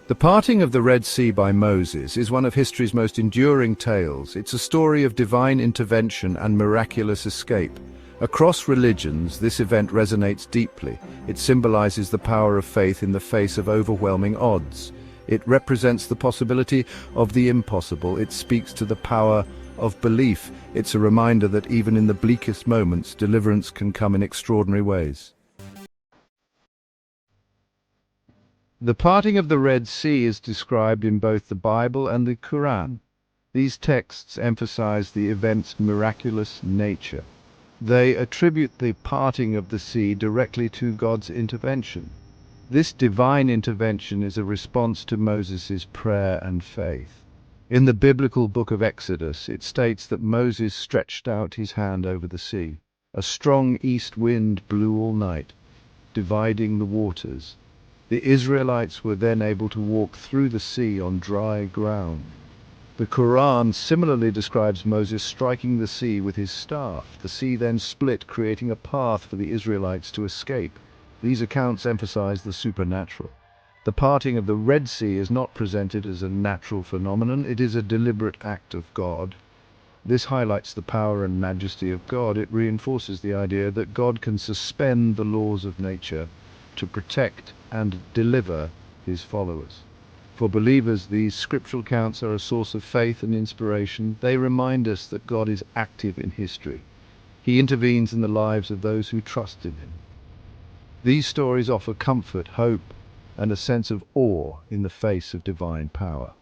The parting of the Red Sea by Moses is one of history's most enduring tales. It's a story of divine intervention and miraculous escape. Across religions, this event resonates deeply. It symbolizes the power of faith in the face of overwhelming odds. It represents the possibility of the impossible. It speaks to the power of belief. It's a reminder that even in the bleakest moments, deliverance can come in extraordinary ways. The parting of the Red Sea is described in both the Bible and the Quran. These texts emphasize the event's miraculous nature. They attribute the parting of the sea directly to God's intervention. This divine intervention is a response to Moses' prayer and faith. In the biblical book of Exodus, it states that Moses stretched out his hand over the sea. A strong east wind blew all night, dividing the waters. The Israelites were then able to walk through the sea on dry ground. The Quran similarly describes Moses striking the sea with his staff. The sea then split, creating a path for the Israelites to escape. These accounts emphasize the supernatural. The parting of the Red Sea is not presented as a natural phenomenon, it is a deliberate act of God. This highlights the power and majesty of God. It reinforces the idea that God can suspend the laws of nature to protect and deliver his followers. For believers, these scriptural accounts are a source of faith and inspiration. They remind us that God is active in history. He intervenes in the lives of those who trust in him. These stories offer comfort, hope, and a sense of awe in the face of divine power.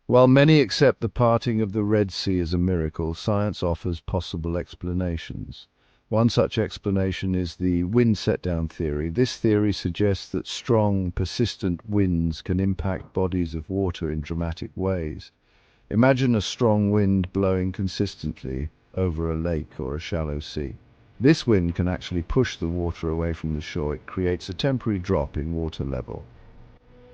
While many accept the parting of the Red Sea as a miracle, science offers possible explanations. One such explanation is the wind set-down theory. This theory suggests that strong, persistent winds can impact bodies of water in dramatic ways. Imagine a strong wind blowing consistently over a lake or a shallow sea. This wind can actually push the water away from the shore. It creates a temporary drop in water level.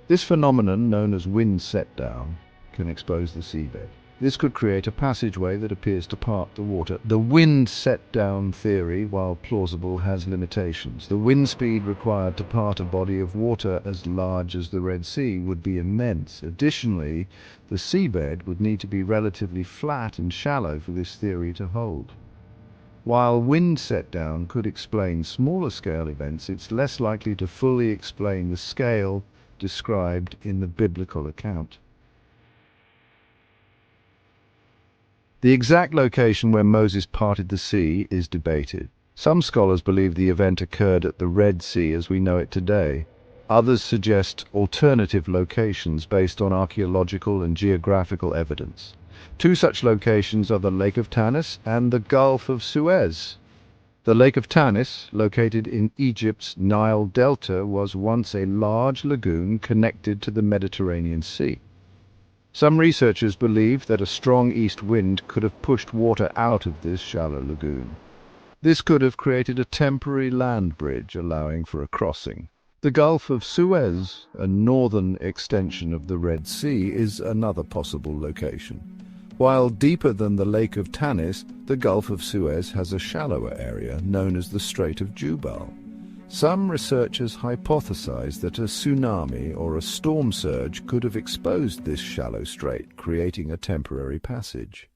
This phenomenon, known as wind set-down, can expose the seabed. This could create a passageway that appears to part the water. The wind set-down theory, while plausible, has limitations. The wind speed required to part a body of water as large as the Red Sea would be immense. Additionally, the seabed would need to be relatively flat and shallow for this theory to hold. While wind set-down could explain smaller scale events, it's less likely to fully explain the scale described in the biblical account. The exact location where Moses parted the sea is debated. Some scholars believe the event occurred at the Red Sea as we know it today. Others suggest alternative locations based on archaeological and geographical evidence. Two such locations are the Lake of Tanis and the Gulf of Suez. The Lake of Tanis, located in Egypt's Nile Delta, was once a large lagoon connected to the Mediterranean Sea. Some researchers believe that a strong east wind could have pushed water out of this shallow lagoon. This could have created a temporary land bridge, allowing for a crossing. The Gulf of Suez, a northern extension of the Red Sea, is another possible location. While deeper than the Lake of Tanis, the Gulf of Suez has a shallower area known as the Strait of Jubal. Some researchers hypothesize that a tsunami or a storm surge could have exposed this shallow strait, creating a temporary passage.